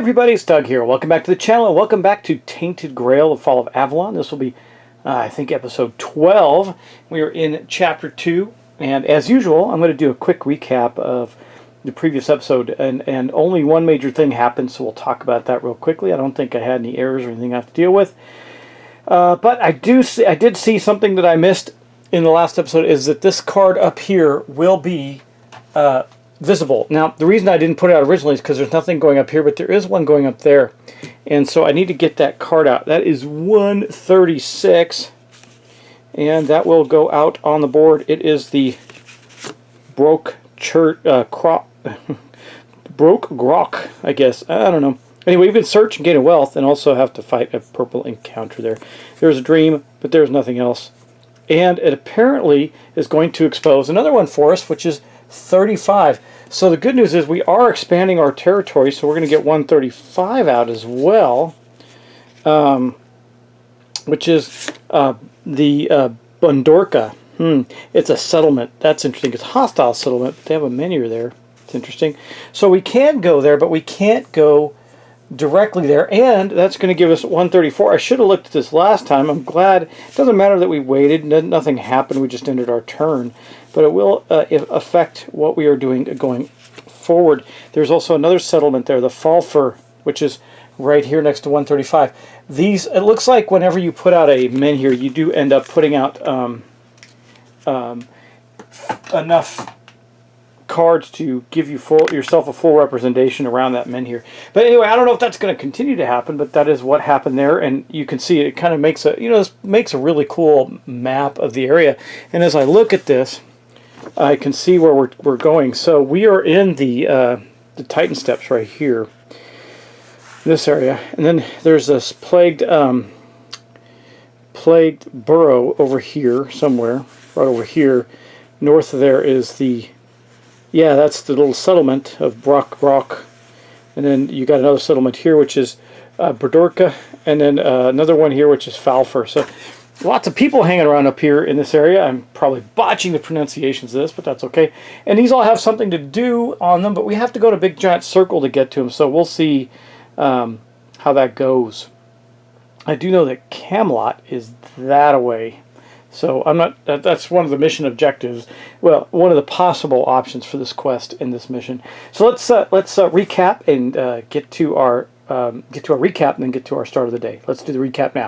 everybody, it's Doug here. Welcome back to the channel, and welcome back to Tainted Grail, The Fall of Avalon. This will be, I think, episode 12. We are in chapter 2, and as usual, I'm going to do a quick recap of the previous episode, and only one major thing happened, so we'll talk about that real quickly. I don't think I had any errors or anything I have to deal with. But I did see something that I missed in the last episode, is that this card up here will be visible. Now, the reason I didn't put it out originally is because there's nothing going up here, but there is one going up there. And so I need to get that card out. That is 136, and that will go out on the board. It is the Broke Grok, I guess. I don't know. Anyway, you can search and gain a wealth, and also have to fight a purple encounter there. There's a dream, but there's nothing else. And it apparently is going to expose another one for us, which is 35. So the good news is we are expanding our territory, so we're going to get 135 out as well, which is the Bundorka. It's a settlement. That's interesting. It's a hostile settlement, but they have a menu there. It's interesting. So we can go there, but we can't go directly there, and that's going to give us 134. I should have looked at this last time. I'm glad. It doesn't matter that we waited. Nothing happened. We just ended our turn. But it will affect what we are doing going forward. There's also another settlement there, the Falfer, which is right here next to 135. These, it looks like whenever you put out a men here, you do end up putting out enough cards to give you yourself a full representation around that men here. But anyway, I don't know if that's going to continue to happen, but that is what happened there, and you can see it kind of makes a, this makes a really cool map of the area. And as I look at this, I can see where we're going. So we are in the Titan Steps right here, this area, and then there's this plagued burrow over here somewhere, right over here. North of there is the, yeah, that's the little settlement of Brock, and then you got another settlement here, which is Berdorka, and then another one here, which is Falfer. So lots of people hanging around up here in this area. I'm probably botching the pronunciations of this, but that's okay. And these all have something to do on them, but we have to go to a big giant circle to get to them, so we'll see how that goes. I do know that Camelot is that away, so I'm not. That's one of the mission objectives. Well, one of the possible options for this quest in this mission. So let's recap and get to our recap, and then get to our start of the day. Let's do the recap now.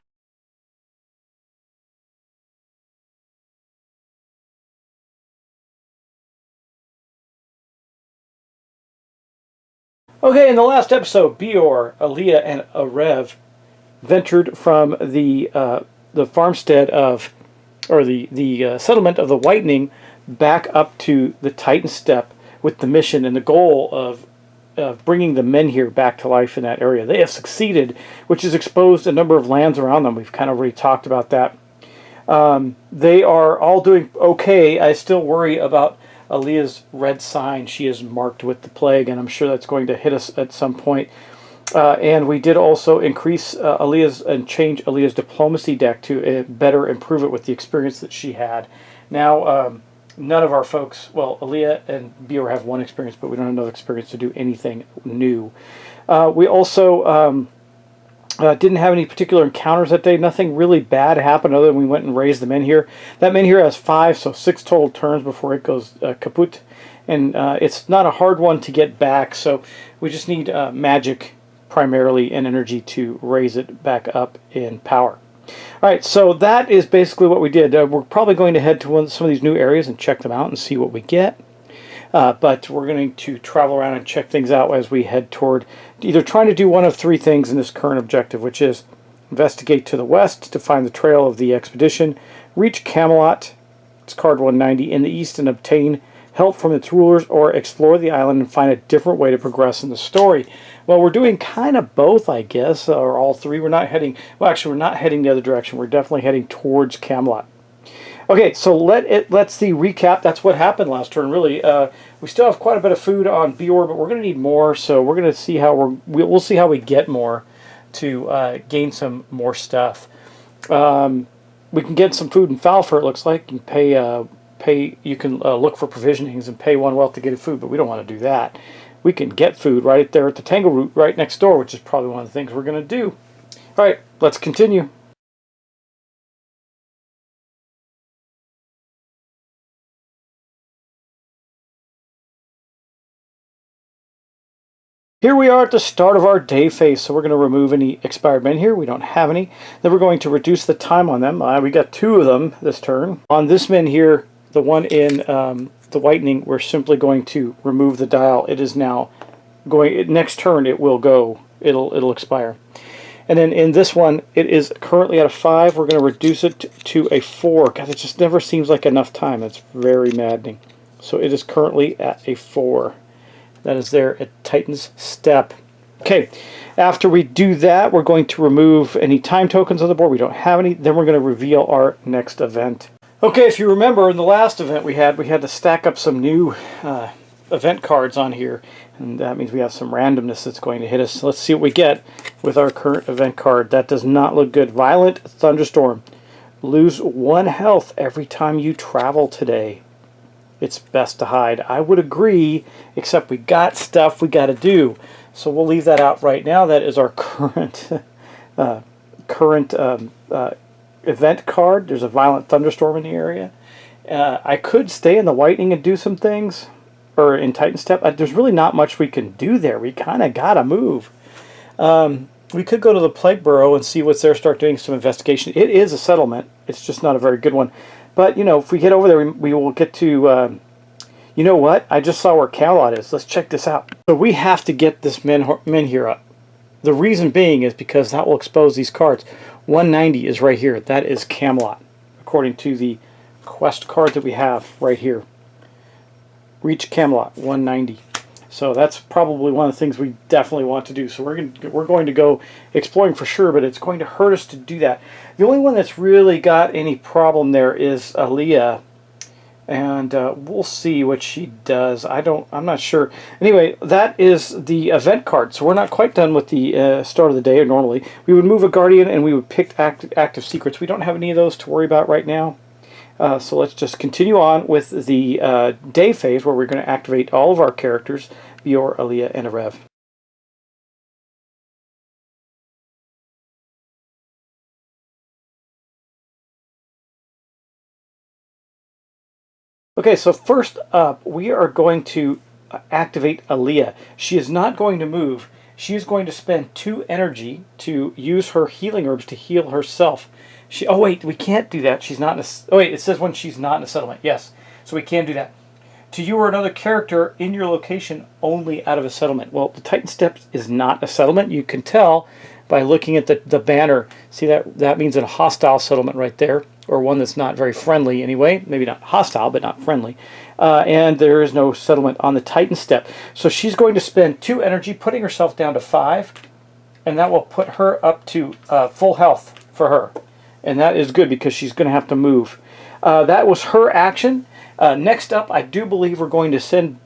Okay, in the last episode, Bior, Aaliyah, and Arev ventured from the farmstead of, or the settlement of the Whitening, back up to the Titan Step with the mission and the goal of bringing the men here back to life in that area. They have succeeded, which has exposed a number of lands around them. We've kind of already talked about that. They are all doing okay. I still worry about Aaliyah's red sign. She is marked with the plague, and I'm sure that's going to hit us at some point. And we did also increase and change Aaliyah's diplomacy deck to better improve it with the experience that she had. Now, none of our folks, well, Aaliyah and Bior have one experience, but we don't have enough experience to do anything new. We also didn't have any particular encounters that day. Nothing really bad happened other than we went and raised the men here. That men here has 5, so 6 total turns before it goes kaput. And it's not a hard one to get back, so we just need magic primarily and energy to raise it back up in power. Alright, so that is basically what we did. We're probably going to head to some of these new areas and check them out and see what we get. But we're going to travel around and check things out as we head toward either trying to do one of 3 things in this current objective, which is investigate to the west to find the trail of the expedition, reach Camelot, it's card 190, in the east and obtain help from its rulers, or explore the island and find a different way to progress in the story. Well, we're doing kind of both, I guess, or all 3. We're not heading, well, actually, we're not heading the other direction. We're definitely heading towards Camelot. Okay, so let's see, recap. That's what happened last turn, really. We still have quite a bit of food on Bior, but we're going to need more, so we're going to see how we'll see how we get more to gain some more stuff. We can get some food in Falfer, it looks like. You can you can look for provisionings and pay 1 wealth to get food, but we don't want to do that. we can get food right there at the Tangleroot right next door, which is probably one of the things we're going to do. All right, let's continue. Here we are at the start of our day phase, so we're going to remove any expired men here. We don't have any. Then we're going to reduce the time on them. We got 2 of them this turn. On this men here, the one in the whitening, we're simply going to remove the dial. It is now going, next turn it will go, it'll expire. And then in this one, it is currently at a 5. We're going to reduce it to a 4. God, it just never seems like enough time. It's very maddening. So it is currently at a 4. That is there at Titan's Step. Okay, after we do that, we're going to remove any time tokens on the board. We don't have any. Then we're going to reveal our next event. Okay, if you remember, in the last event we had to stack up some new event cards on here. And that means we have some randomness that's going to hit us. So let's see what we get with our current event card. That does not look good. Violent Thunderstorm. Lose 1 health every time you travel today. It's best to hide. I would agree, except we got stuff we got to do. So we'll leave that out right now. That is our current event card. There's a Violent Thunderstorm in the area. I could stay in the Whitening and do some things, or in Titan Step. There's really not much we can do there. We kind of got to move. We could go to the Plague Burrow and see what's there, start doing some investigation. It is a settlement. It's just not a very good one. But, you know, if we get over there, we will get to, you know what? I just saw where Camelot is. Let's check this out. So we have to get this men here up. The reason being is because that will expose these cards. 190 is right here. That is Camelot, according to the quest card that we have right here. Reach Camelot, 190. So that's probably one of the things we definitely want to do. So we're going to go exploring for sure, but it's going to hurt us to do that. The only one that's really got any problem there is Aaliyah, and we'll see what she does. I'm not sure. Anyway, that is the event card. So we're not quite done with the start of the day. Normally, we would move a Guardian and we would pick active secrets. We don't have any of those to worry about right now. So let's just continue on with the day phase, where we're going to activate all of our characters, Bior, Aaliyah, and Arev. Okay, so first up, we are going to activate Aaliyah. She is not going to move. She is going to spend 2 energy to use her healing herbs to heal herself. Oh wait, we can't do that. She's not in a... Oh wait, it says when she's not in a settlement. Yes, so we can do that. To you or another character in your location only out of a settlement. Well, the Titan Steps is not a settlement. You can tell by looking at the banner. See, that means a hostile settlement right there, or one that's not very friendly anyway. Maybe not hostile, but not friendly. And there is no settlement on the Titan Step. So she's going to spend 2 energy, putting herself down to 5, and that will put her up to full health for her. And that is good because she's going to have to move. That was her action. Next up, I do believe we're going to send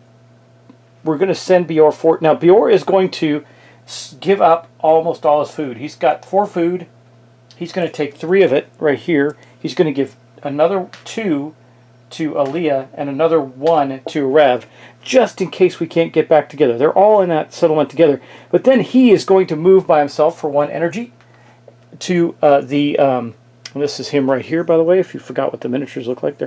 Bior for... Now, Bior is going to give up almost all his food. He's got 4 food. He's going to take 3 of it right here. He's going to give another 2 to Aaliyah and another 1 to Rev, just in case we can't get back together. They're all in that settlement together. But then he is going to move by himself for 1 energy to this is him right here, by the way, if you forgot what the miniatures look like.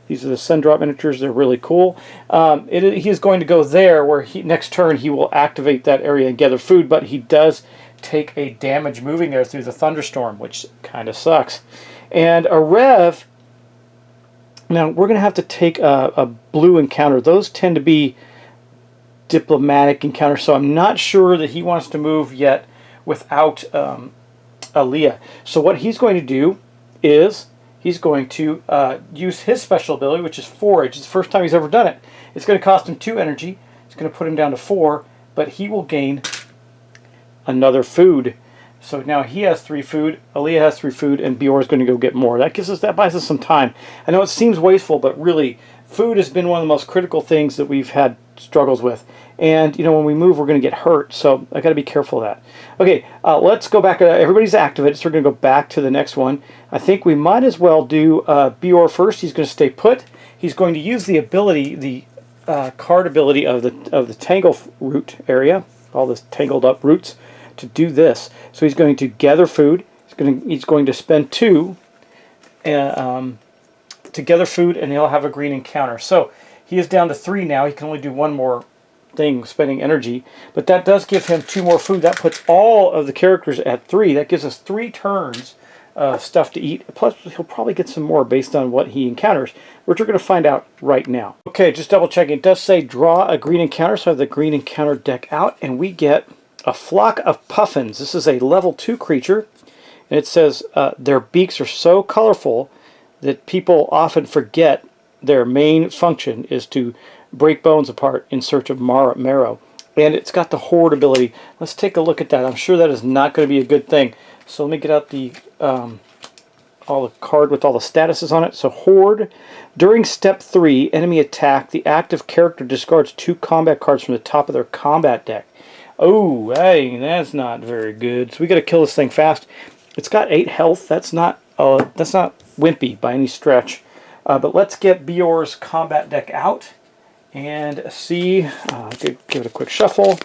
These are the Sundrop miniatures. They're really cool. He is going to go there, where next turn he will activate that area and gather food, but he does take a damage moving there through the thunderstorm, which kind of sucks. And a Rev, now we're going to have to take a blue encounter. Those tend to be diplomatic encounters, so I'm not sure that he wants to move yet without Aaliyah. So what he's going to do is he's going to use his special ability, which is Forage. It's the first time he's ever done it. It's going to cost him 2 energy. It's going to put him down to 4, but he will gain another food. So now he has 3 food, Aaliyah has 3 food, and Bior is going to go get more. That buys us some time. I know it seems wasteful, but really, food has been one of the most critical things that we've had struggles with. And, you know, when we move, we're going to get hurt, so I got to be careful of that. Okay, let's go back. Everybody's activated, so we're going to go back to the next one. I think we might as well do Bior first. He's going to stay put. He's going to use the ability, the card ability of the tangle root area, all this tangled up roots, to do this. So he's going to gather food. He's going to spend 2 to gather food, and he'll have a green encounter. So he is down to 3 now. He can only do 1 more thing, spending energy, but that does give him 2 more food. That puts all of the characters at 3. That gives us 3 turns of stuff to eat. Plus, he'll probably get some more based on what he encounters, which we're going to find out right now. Okay, just double checking. It does say draw a green encounter, so I have the green encounter deck out, and we get a flock of puffins. This is a level 2 creature, and it says their beaks are so colorful that people often forget their main function is to break bones apart in search of marrow. And it's got the horde ability. Let's take a look at that. I'm sure that is not going to be a good thing. So let me get out the all the card with all the statuses on it. So horde. During step 3, enemy attack, the active character discards 2 combat cards from the top of their combat deck. Oh, hey, that's not very good. So we got to kill this thing fast. It's got 8 health. That's not wimpy by any stretch. But let's get Bior's combat deck out and see, give it a quick shuffle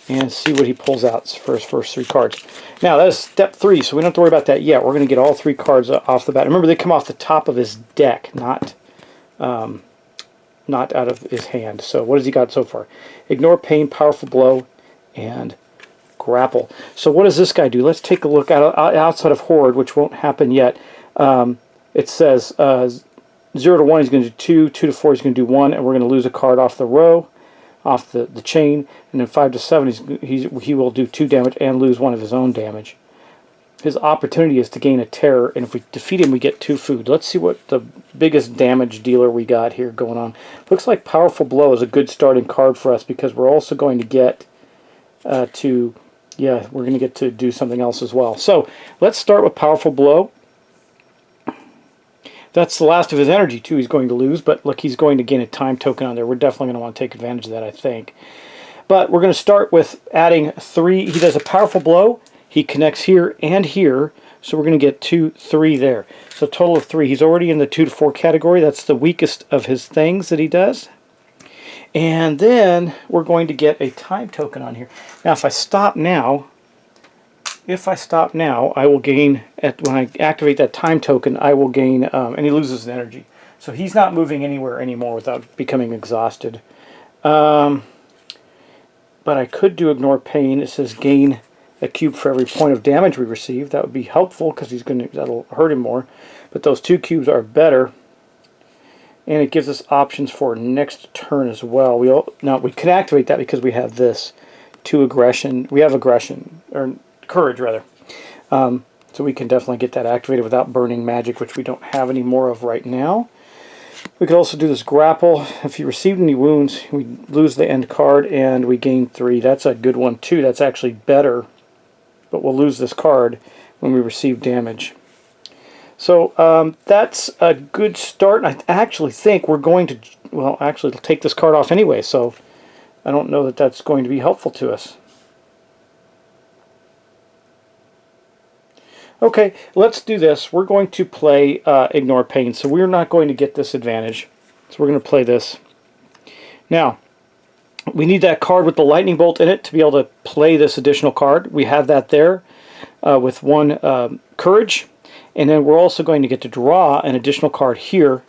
and see what he pulls out for his first 3 cards. Now that is step 3, so we don't have to worry about that yet. We're going to get all 3 cards off the bat. Remember, they come off the top of his deck, not out of his hand. So what has he got so far? Ignore pain, powerful blow, and grapple. So what does this guy do? Let's take a look outside of horde, which won't happen yet. It says 0 to 1 he's going to do 2, 2 to 4 he's going to do 1, and we're going to lose a card off the row, off the chain, and then 5 to 7 he will do 2 damage and lose 1 of his own damage. His opportunity is to gain a terror, and if we defeat him we get 2 food. Let's see what the biggest damage dealer we got here going on. Looks like powerful blow is a good starting card for us, because we're also going to get we're going to get to do something else as well. So let's start with powerful blow. That's the last of his energy, too, he's going to lose. But look, he's going to gain a time token on there. We're definitely going to want to take advantage of that, I think. But we're going to start with adding 3. He does a powerful blow. He connects here and here. So we're going to get 2, 3 there. So total of 3. He's already in the 2 to 4 category. That's the weakest of his things that he does. And then we're going to get a time token on here. Now, if I stop now, I will gain, when I activate that time token, I will gain, and he loses energy. So he's not moving anywhere anymore without becoming exhausted. But I could do ignore pain. It says gain a cube for every point of damage we receive. That would be helpful, because that'll hurt him more. But those 2 cubes are better. And it gives us options for next turn as well. We can activate that because we have this 2 aggression. We have aggression, or courage rather. So we can definitely get that activated without burning magic, which we don't have any more of right now. We could also do this grapple. If he received any wounds, we lose the end card and we gain 3. That's a good one too. That's actually better. But we'll lose this card when we receive damage. So that's a good start. I actually think we're going to, well, actually take this card off anyway, so I don't know that that's going to be helpful to us. Okay, let's do this. We're going to play Ignore Pain, so we're not going to get this advantage. So we're going to play this. Now, we need that card with the lightning bolt in it to be able to play this additional card. We have that there with 1 courage. And then we're also going to get to draw an additional card here.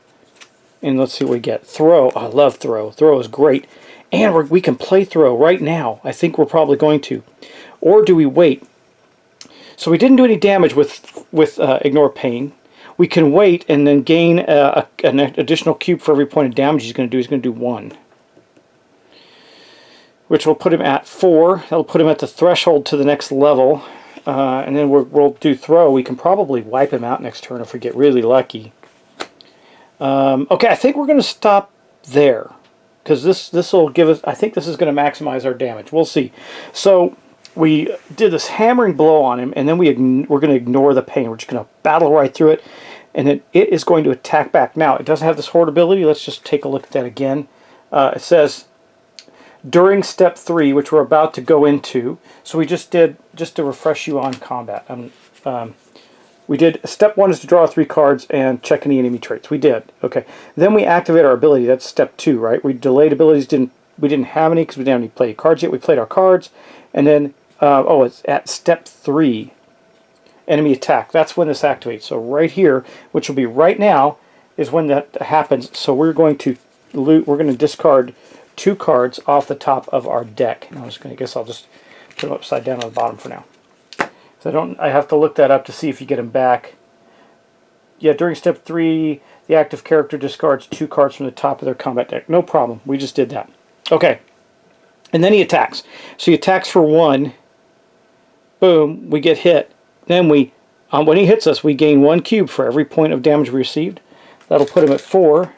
And let's see what we get. Throw. I love Throw. Throw is great. And we can play Throw right now. I think we're probably going to. Or do we wait? So we didn't do any damage with Ignore Pain. We can wait and then gain an additional cube for every point of damage he's going to do. He's going to do 1. Which will put him at 4. That'll put him at the threshold to the next level. And then we'll do Throw. We can probably wipe him out next turn if we get really lucky. Okay, I think we're going to stop there. Because this will give us, I think this is going to maximize our damage. We'll see. So we did this hammering blow on him, and then we're going to ignore the pain. We're just going to battle right through it, and then it is going to attack back. Now, it doesn't have this horde ability. Let's just take a look at that again. It says, during step 3, which we're about to go into, so we just did, just to refresh you on combat, We did, step 1 is to draw 3 cards and check any enemy traits. We did. Okay. Then we activate our ability. That's step 2, right? We delayed abilities. We didn't have any because we didn't have any play cards yet. We played our cards. And then, it's at step 3, enemy attack. That's when this activates. So right here, which will be right now, is when that happens. So we're going to discard 2 cards off the top of our deck. And I guess I'll just put them upside down on the bottom for now. So I have to look that up to see if you get them back. Yeah, during step 3, the active character discards 2 cards from the top of their combat deck. No problem. We just did that. Okay. And then he attacks. So he attacks for 1. Boom. We get hit. Then when he hits us, we gain 1 cube for every point of damage we received. That'll put him at 4.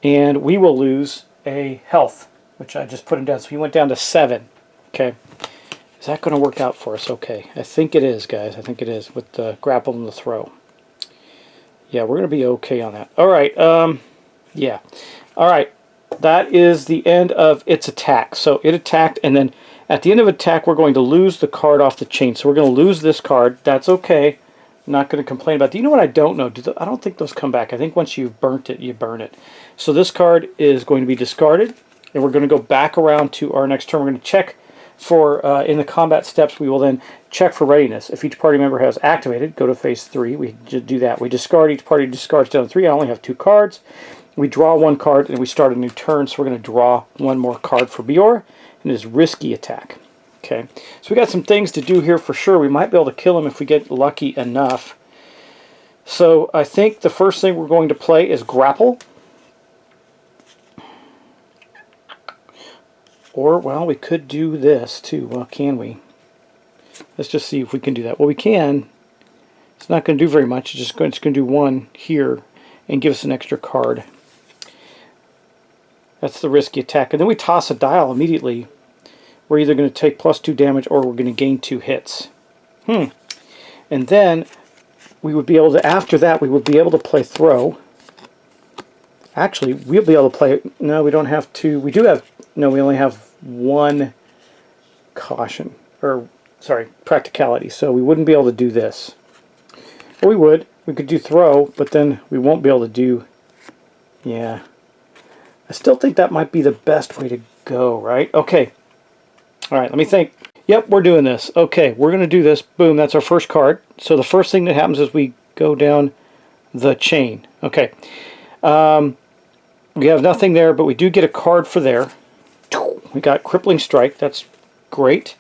And we will lose a health, which I just put him down. So he went down to 7. Okay. Is that going to work out for us? Okay. I think it is, guys. I think it is with the grapple and the throw. Yeah, we're going to be okay on that. All right. Yeah. All right. That is the end of its attack. So it attacked, and then at the end of attack, we're going to lose the card off the chain. So we're going to lose this card. That's okay. I'm not going to complain about it. You know what I don't know? I don't think those come back. I think once you've burnt it, you burn it. So this card is going to be discarded, and we're going to go back around to our next turn. We're going to check for, in the combat steps, we will then check for readiness. If each party member has activated, go to phase 3. We just do that. We discard. Each party discards down to 3. I only have 2 cards. We draw 1 card, and we start a new turn, so we're going to draw 1 more card for Bior, and his risky attack. Okay, so we got some things to do here for sure. We might be able to kill him if we get lucky enough. So I think the first thing we're going to play is grapple. Or, well, we could do this too. Well, can we? Let's just see if we can do that. Well, we can. It's not going to do very much. It's going to do 1 here and give us an extra card. That's the risky attack. And then we toss a dial immediately. We're either going to take +2 damage or we're going to gain 2 hits. And then we would be able to, after that, we would be able to play throw. Actually, we'll be able to play, no, we don't have to, we do have, no, we only have 1 caution, or, sorry, practicality, so we wouldn't be able to do this. Or we could do throw, but then we won't be able to do, yeah. I still think that might be the best way to go, right? Okay. All right, let me think. Yep, we're doing this. Okay, we're going to do this. Boom, that's our first card. So the first thing that happens is we go down the chain. Okay. We have nothing there, but we do get a card for there. We got Crippling Strike. That's great.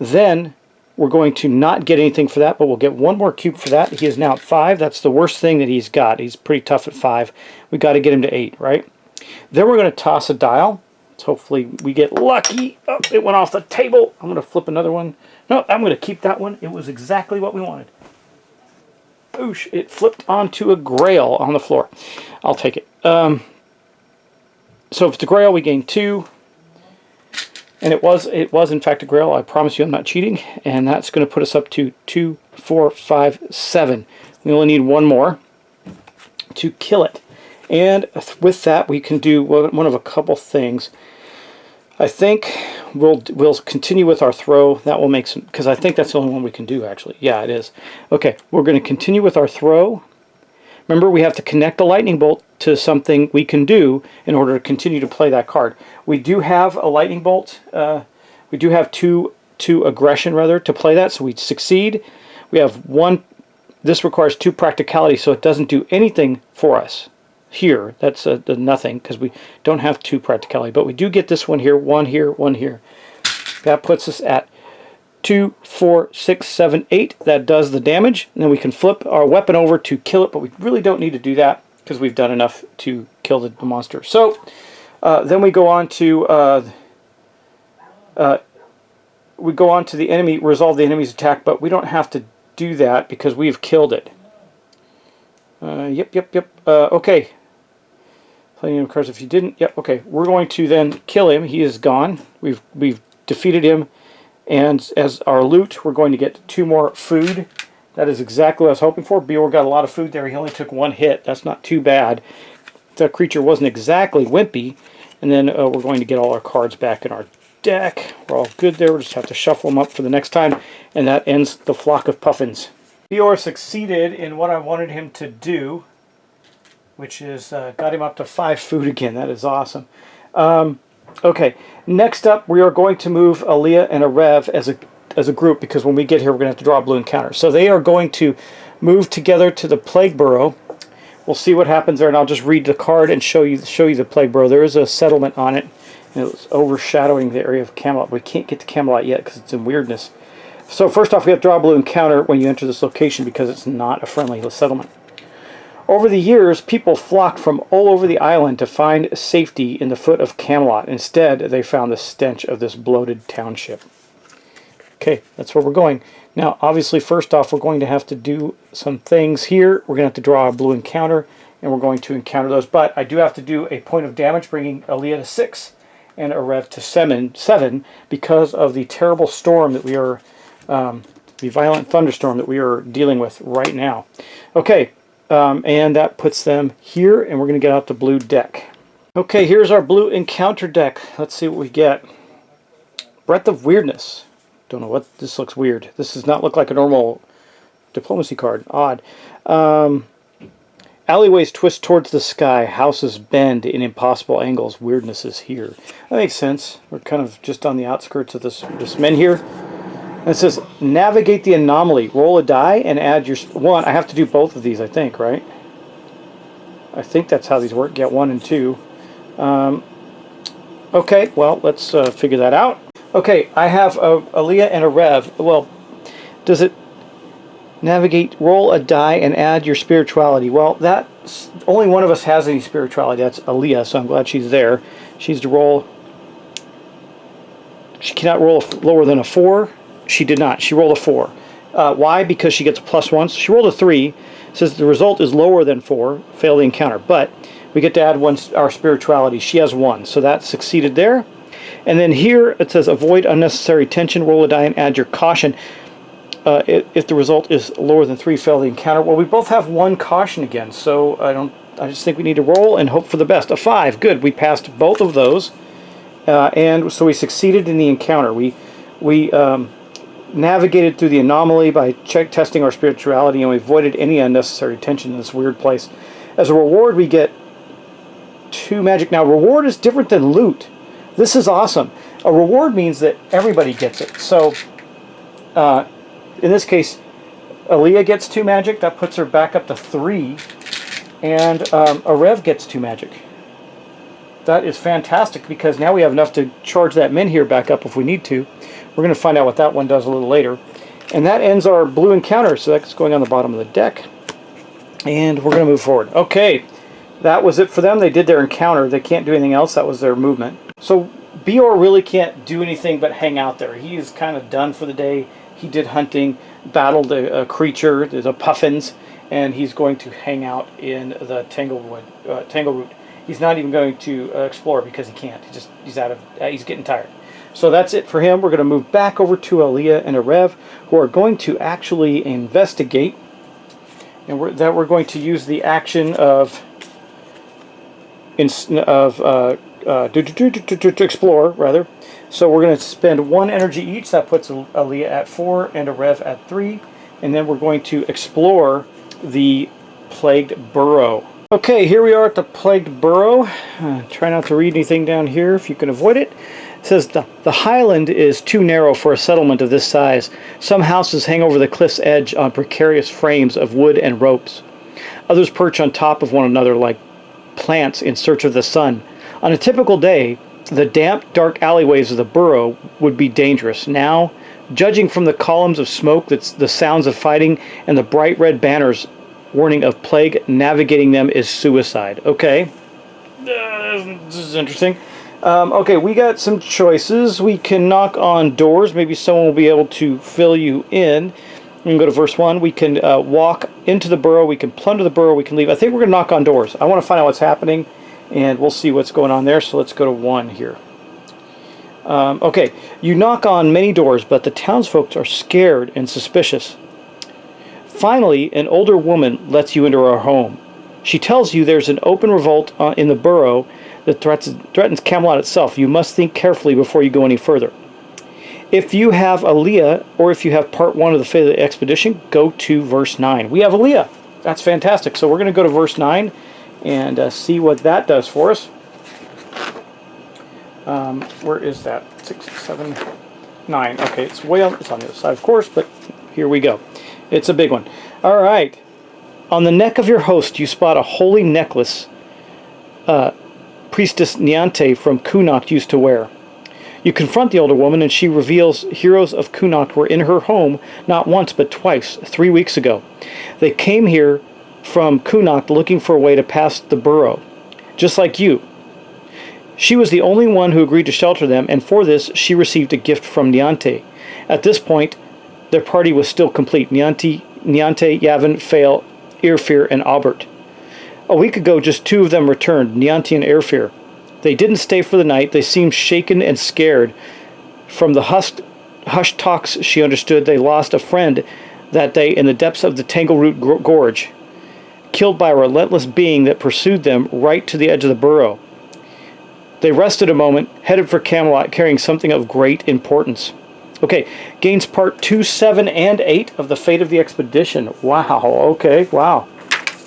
Then we're going to not get anything for that, but we'll get 1 more cube for that. He is now at 5. That's the worst thing that he's got. He's pretty tough at 5. We got to get him to 8, right? Then we're going to toss a dial. So hopefully we get lucky. Oh, it went off the table. I'm going to flip another one. No, I'm going to keep that one. It was exactly what we wanted. Oosh, it flipped onto a grail on the floor. I'll take it. So if it's a grail, we gain 2. And it was in fact a grail. I promise you I'm not cheating. And that's going to put us up to 2, 4, 5, 7. We only need 1 more to kill it. And with that, we can do one of a couple things. I think we'll continue with our throw. That will make some, because I think that's the only one we can do, actually. Yeah, it is. Okay, we're going to continue with our throw. Remember, we have to connect a lightning bolt to something we can do in order to continue to play that card. We do have a lightning bolt. We do have two aggression, rather, to play that, so we succeed. We have 1. This requires 2 practicality, so it doesn't do anything for us. Here, that's nothing, because we don't have 2 practicality, but we do get this one here, 1 here, 1 here. That puts us at 2, 4, 6, 7, 8. That does the damage, and then we can flip our weapon over to kill it, but we really don't need to do that because we've done enough to kill the monster. So then we go on to the enemy, resolve the enemy's attack, but we don't have to do that because we've killed it. Yep. Okay. Playing him cards if you didn't. Yep, okay. We're going to then kill him. He is gone. We've defeated him. And as our loot, we're going to get 2 more food. That is exactly what I was hoping for. Bior got a lot of food there. He only took 1 hit. That's not too bad. That creature wasn't exactly wimpy. And then we're going to get all our cards back in our deck. We're all good there. We'll just have to shuffle them up for the next time. And that ends the flock of puffins. Beor succeeded in what I wanted him to do, which is got him up to 5 food again. That is awesome. Okay, next up we are going to move Aaliyah and Arev as a group, because when we get here we're going to have to draw a blue encounter. So they are going to move together to the Plague Burrow. We'll see what happens there, and I'll just read the card and show you the Plague Burrow. There is a settlement on it, and it was overshadowing the area of Camelot. We can't get to Camelot yet because it's in weirdness. So first off, we have to draw a blue encounter when you enter this location because it's not a friendly settlement. Over the years, people flocked from all over the island to find safety in the foot of Camelot. Instead, they found the stench of this bloated township. Okay, that's where we're going. Now, obviously, first off, we're going to have to do some things here. We're going to have to draw a blue encounter, and we're going to encounter those. But I do have to do a point of damage, bringing Aaliyah to 6 and Arev to 7 because of the terrible storm that we are, the violent thunderstorm that we are dealing with right now. Okay, and that puts them here, and we're going to get out the blue deck. Okay, here's our blue encounter deck. Let's see what we get. Breath of Weirdness. Don't know what, this looks weird. This does not look like a normal diplomacy card. Odd. Alleyways twist towards the sky. Houses bend in impossible angles. Weirdness is here. That makes sense. We're kind of just on the outskirts of this men here. And it says, navigate the anomaly. Roll a die and add your... One, I have to do both of these, I think, right? I think that's how these work. Get 1 and 2. Okay, well, let's figure that out. Okay, I have Aaliyah and Arev. Well, does it navigate, roll a die, and add your spirituality? Well, that's only one of us has any spirituality. That's Aaliyah, so I'm glad she's there. She's to roll. She cannot roll lower than a 4. She did not. She rolled a 4. Why? Because she gets a +1. So she rolled a 3. It says the result is lower than 4. Fail the encounter. But we get to add our spirituality. She has 1. So that succeeded there. And then here it says avoid unnecessary tension, roll a die and add your caution. If the result is lower than 3, fail the encounter. Well, we both have 1 caution again, so I just think we need to roll and hope for the best. A 5, good. We passed both of those, and so we succeeded in the encounter. We navigated through the anomaly by testing our spirituality, and we avoided any unnecessary tension in this weird place. As a reward, we get 2 magic. Now, reward is different than loot. This is awesome. A reward means that everybody gets it. So, in this case, Aaliyah gets 2 magic. That puts her back up to 3. And Arev gets 2 magic. That is fantastic because now we have enough to charge that min here back up if we need to. We're going to find out what that one does a little later. And that ends our blue encounter. So that's going on the bottom of the deck. And we're going to move forward. Okay. That was it for them. They did their encounter. They can't do anything else. That was their movement. So Beor really can't do anything but hang out there. He is kind of done for the day. He did hunting, battled a creature, there's a Puffins, and he's going to hang out in the Tangleroot. He's not even going to explore because he can't. He's getting tired. So that's it for him. We're going to move back over to Aaliyah and Arev, who are going to actually investigate, and we're going to use the action of to explore, rather. So we're going to spend 1 energy each. That puts Aaliyah at 4 and Arev at 3. And then we're going to explore the Plagued Burrow. Okay, here we are at the Plagued Burrow. Try not to read anything down here if you can avoid it. It says the highland is too narrow for a settlement of this size. Some houses hang over the cliff's edge on precarious frames of wood and ropes. Others perch on top of one another like plants in search of the sun. On a typical day, the damp, dark alleyways of the burrow would be dangerous. Now, judging from the columns of smoke, the sounds of fighting, and the bright red banners warning of plague, navigating them is suicide. Okay. This is interesting. Okay, we got some choices. We can knock on doors. Maybe someone will be able to fill you in. We can go to verse 1. We can walk into the burrow. We can plunder the burrow. We can leave. I think we're going to knock on doors. I want to find out what's happening, and we'll see what's going on there. So let's go to 1 here. Okay, you knock on many doors, but the townsfolk are scared and suspicious. Finally, an older woman lets you into her home. She tells you there's an open revolt in the burrow that threatens Camelot itself. You must think carefully before you go any further. If you have Aaliyah, or if you have part 1 of the Fate of the Expedition, go to verse 9. We have Aaliyah. That's fantastic. So we're going to go to verse 9 and see what that does for us. Where is that? 6, 7, 9. Okay, it's way on, it's on the other side, of course, but here we go. It's a big one. All right. On the neck of your host, you spot a holy necklace Priestess Niante from Kunok used to wear. You confront the older woman, and she reveals heroes of Kunok were in her home not once but twice, 3 weeks ago. They came here from Kunok looking for a way to pass the burrow, just like you. She was the only one who agreed to shelter them, and for this she received a gift from Niante. At this point, their party was still complete. Niante, Yavin, Fail, Airfear, and Albert. A week ago, just 2 of them returned, Niante and Airfear. They didn't stay for the night. They seemed shaken and scared. From the hushed talks she understood, they lost a friend that day in the depths of the Tangleroot Gorge, killed by a relentless being that pursued them right to the edge of the burrow. They rested a moment, headed for Camelot, carrying something of great importance. Okay, gains part 2, 7, and 8 of the Fate of the Expedition. Wow, okay, wow.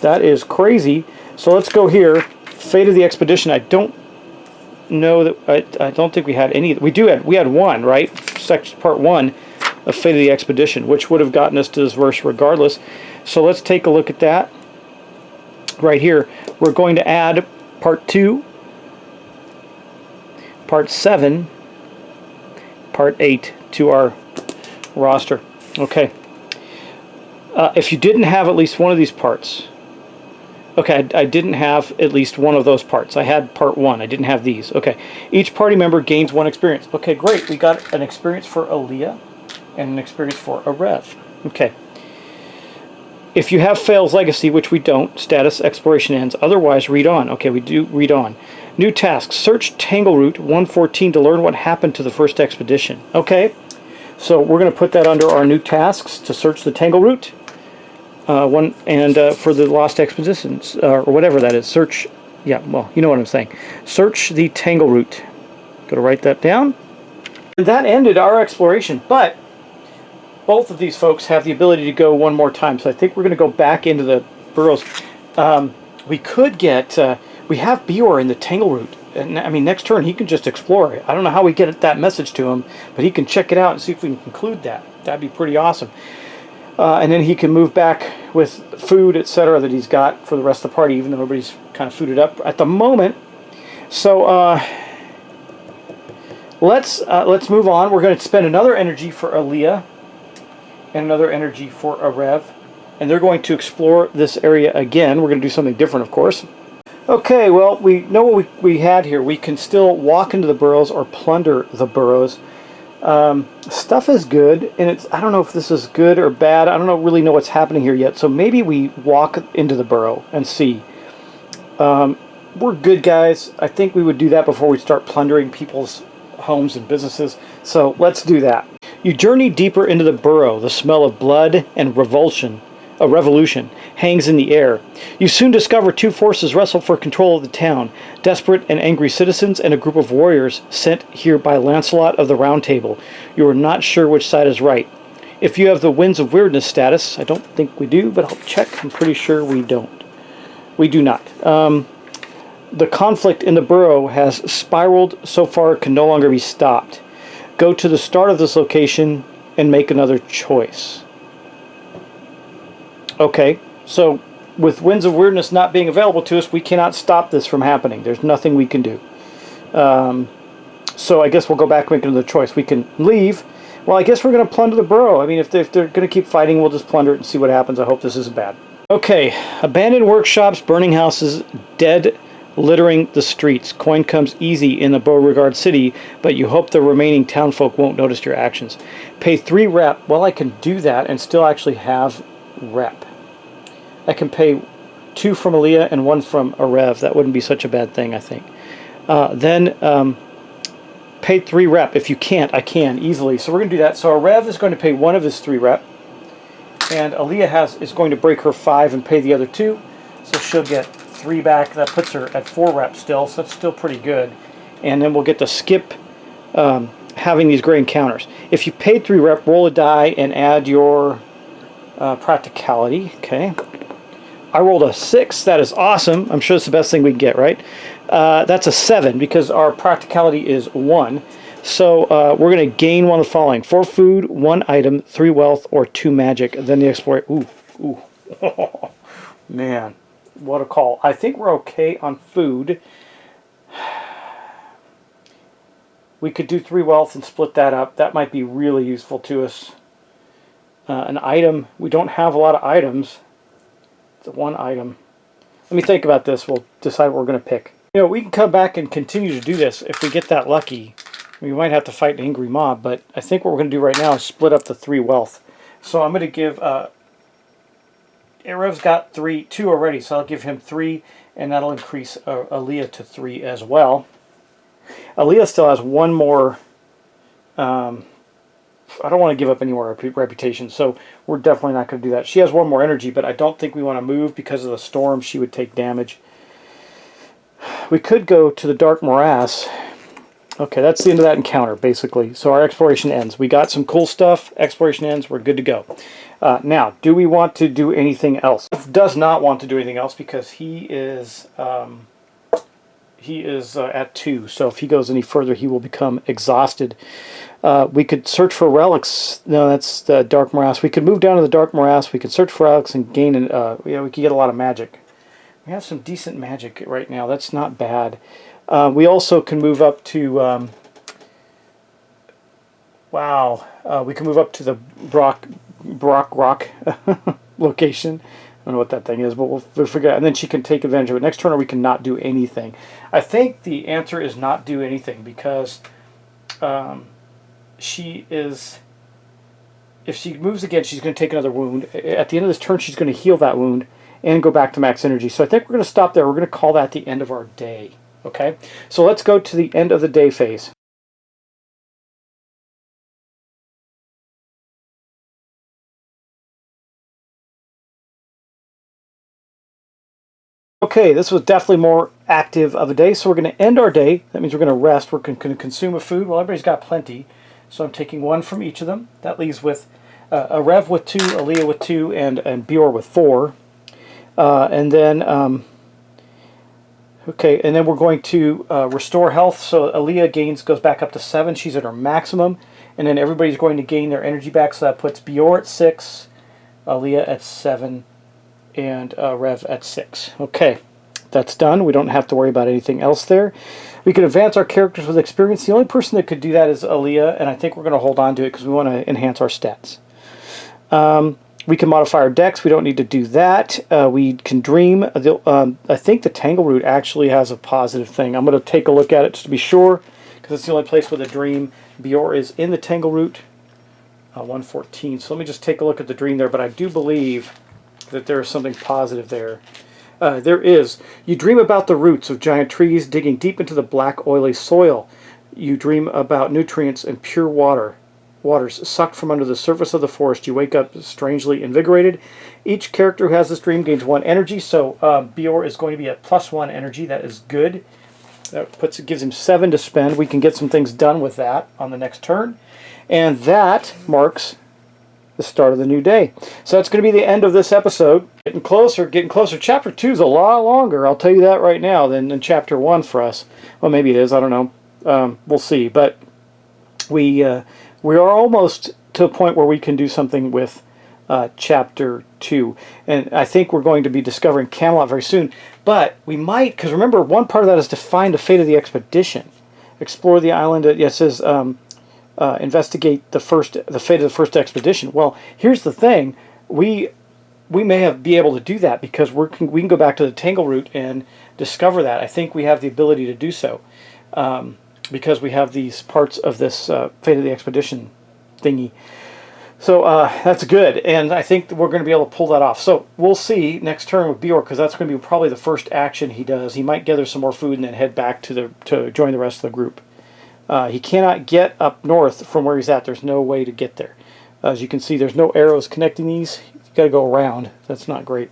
That is crazy. So let's go here. Fate of the Expedition. I don't know that, I don't think we had any. We had 1, right? Section part 1 of Fate of the Expedition, which would have gotten us to this verse regardless. So let's take a look at that. Right here, we're going to add part 2, part 7, part 8 to our roster. Okay. If you didn't have at least one of these parts, okay, I didn't have at least one of those parts. I had part 1. I didn't have these. Okay. Each party member gains 1 experience. Okay, great. We got an experience for Aaliyah and an experience for a Rev. Okay. If you have Fail's Legacy, which we don't, status exploration ends. Otherwise, read on. Okay, we do read on. New task. Search Tangleroot 114 to learn what happened to the first expedition. Okay. So we're going to put that under our new tasks to search the Tangleroot. For the Lost Expeditions, or whatever that is. Search, yeah, well, you know what I'm saying. Search the Tangleroot. Got to write that down. And that ended our exploration, but both of these folks have the ability to go one more time, so I think we're going to go back into the burrows. We could get, we have Bior in the Tangleroot, and I mean, next turn he can just explore it. I don't know how we get that message to him, but he can check it out and see if we can conclude that. That'd be pretty awesome. And then he can move back with food, etc., that he's got for the rest of the party, even though everybody's kind of fooded up at the moment. So let's move on. We're going to spend another energy for Aaliyah and another energy for a Rev, and they're going to explore this area again. We're going to do something different, of course. Okay, well, we know what we had here. We can still walk into the burrows or plunder the burrows. Stuff is good, and I don't know if this is good or bad. I don't really know what's happening here yet, so maybe we walk into the burrow and see. We're good guys. I think we would do that before we start plundering people's homes and businesses, so let's do that. You journey deeper into the burrow. The smell of blood and revolution hangs in the air. You soon discover 2 forces wrestle for control of the town, desperate and angry citizens and a group of warriors sent here by Lancelot of the Round Table. You are not sure which side is right. If you have the Winds of Weirdness status, I don't think we do, but I'll check. I'm pretty sure we don't. We do not. The conflict in the burrow has spiraled so far it can no longer be stopped. Go to the start of this location and make another choice. Okay, so with Winds of Weirdness not being available to us, we cannot stop this from happening. There's nothing we can do. So I guess we'll go back and make another choice. We can leave. Well, I guess we're going to plunder the burrow. I mean, if they're going to keep fighting, we'll just plunder it and see what happens. I hope this isn't bad. Okay, abandoned workshops, burning houses, dead littering the streets. Coin comes easy in the Beauregard city, but you hope the remaining townfolk won't notice your actions. Pay 3 rep. Well, I can do that and still actually have rep. I can pay 2 from Aaliyah and 1 from a Rev. That wouldn't be such a bad thing, I think. Then pay 3 rep. If you can't, I can easily. So we're going to do that. So a Rev is going to pay 1 of his 3 rep, and Aaliyah is going to break her 5 and pay the other 2. So she'll get 3 back. That puts her at 4 rep still, so that's still pretty good. And then we'll get to skip having these great encounters. If you paid 3 rep, roll a die and add your practicality. Okay. I rolled a 6. That is awesome. I'm sure it's the best thing we can get, right? That's a 7 because our practicality is 1. So we're going to gain one of the following: 4 food, 1 item, 3 wealth, or 2 magic. Then the explorer. Ooh. Man, what a call. I think we're okay on food. We could do 3 wealth and split that up. That might be really useful to us. An item. We don't have a lot of items. It's 1 item. Let me think about this. We'll decide what we're going to pick. You know, we can come back and continue to do this if we get that lucky. We might have to fight an angry mob, but I think what we're going to do right now is split up the 3 wealth. So I'm going to give... Arev's got 2 already, so I'll give him 3, and that'll increase Aaliyah to 3 as well. Aaliyah still has 1 more... I don't want to give up any more reputation, so we're definitely not going to do that. She has 1 more energy, but I don't think we want to move because of the storm. She would take damage. We could go to the Dark Morass. Okay, that's the end of that encounter, basically. So our exploration ends. We got some cool stuff. Exploration ends. We're good to go. Now, do we want to do anything else? Does not want to do anything else because he is at 2. So if he goes any further, he will become exhausted. We could search for relics. No, that's the Dark Morass. We could move down to the Dark Morass. We could search for relics and gain we could get a lot of magic. We have some decent magic right now. That's not bad. We also can move up to... we can move up to the Brock Rock location. I don't know what that thing is, but we'll figure it out. And then she can take advantage of it. Next turn, we can not do anything. I think the answer is not do anything because she is... If she moves again, she's going to take another wound. At the end of this turn, she's going to heal that wound and go back to max energy. So I think we're going to stop there. We're going to call that the end of our day. Okay? So let's go to the end of the day phase. Okay, this was definitely more active of a day, so we're going to end our day. That means we're going to rest. We're going to consume a food. Well, everybody's got plenty, so I'm taking 1 from each of them. That leaves with a Rev with 2, Aaliyah with 2, and Bior with 4. And then we're going to restore health. So Aaliyah goes back up to 7. She's at her maximum. And then everybody's going to gain their energy back, so that puts Bior at 6, Aaliyah at 7, and Rev at 6. Okay, that's done. We don't have to worry about anything else there. We can advance our characters with experience. The only person that could do that is Aaliyah, and I think we're going to hold on to it because we want to enhance our stats. We can modify our decks. We don't need to do that. We can dream. I think the Tangle Root actually has a positive thing. I'm going to take a look at it just to be sure because it's the only place with a dream. Bior is in the Tangle Root, 114. So let me just take a look at the dream there, but I do believe that there is something positive there. There is. You dream about the roots of giant trees digging deep into the black, oily soil. You dream about nutrients and pure waters sucked from under the surface of the forest. You wake up strangely invigorated. Each character who has this dream gains 1 energy, so Bior is going to be at +1 energy. That is good. That gives him 7 to spend. We can get some things done with that on the next turn. And that marks the start of the new day. So that's going to be the end of this episode. Getting closer. Chapter 2 is a lot longer, I'll tell you that right now, than Chapter 1 for us. Well, maybe it is, I don't know. We'll see. But we are almost to a point where we can do something with Chapter 2. And I think we're going to be discovering Camelot very soon. But we might, because remember, one part of that is to find the fate of the expedition. Explore the island. It says... investigate the fate of the first expedition. Well, here's the thing: we may be able to do that because we can go back to the Tangle Root and discover that. I think we have the ability to do so because we have these parts of this fate of the expedition thingy. So that's good, and I think that we're going to be able to pull that off. So we'll see next turn with Bior, because that's going to be probably the first action he does. He might gather some more food and then head back to join the rest of the group. He cannot get up north from where he's at. There's no way to get there. As you can see, there's no arrows connecting these. You've got to go around. That's not great.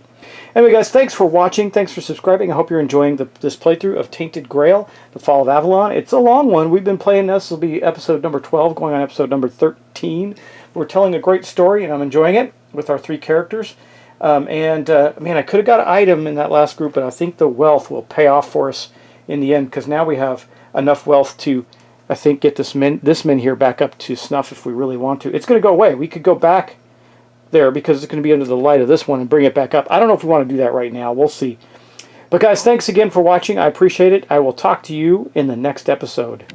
Anyway, guys, thanks for watching. Thanks for subscribing. I hope you're enjoying this playthrough of Tainted Grail, The Fall of Avalon. It's a long one. We've been playing this. This will be episode number 12, going on episode number 13. We're telling a great story, and I'm enjoying it with our 3 characters. Man, I could have got an item in that last group, but I think the wealth will pay off for us in the end, because now we have enough wealth to, I think, get this men here back up to snuff if we really want to. It's going to go away. We could go back there because it's going to be under the light of this one and bring it back up. I don't know if we want to do that right now. We'll see. But guys, thanks again for watching. I appreciate it. I will talk to you in the next episode.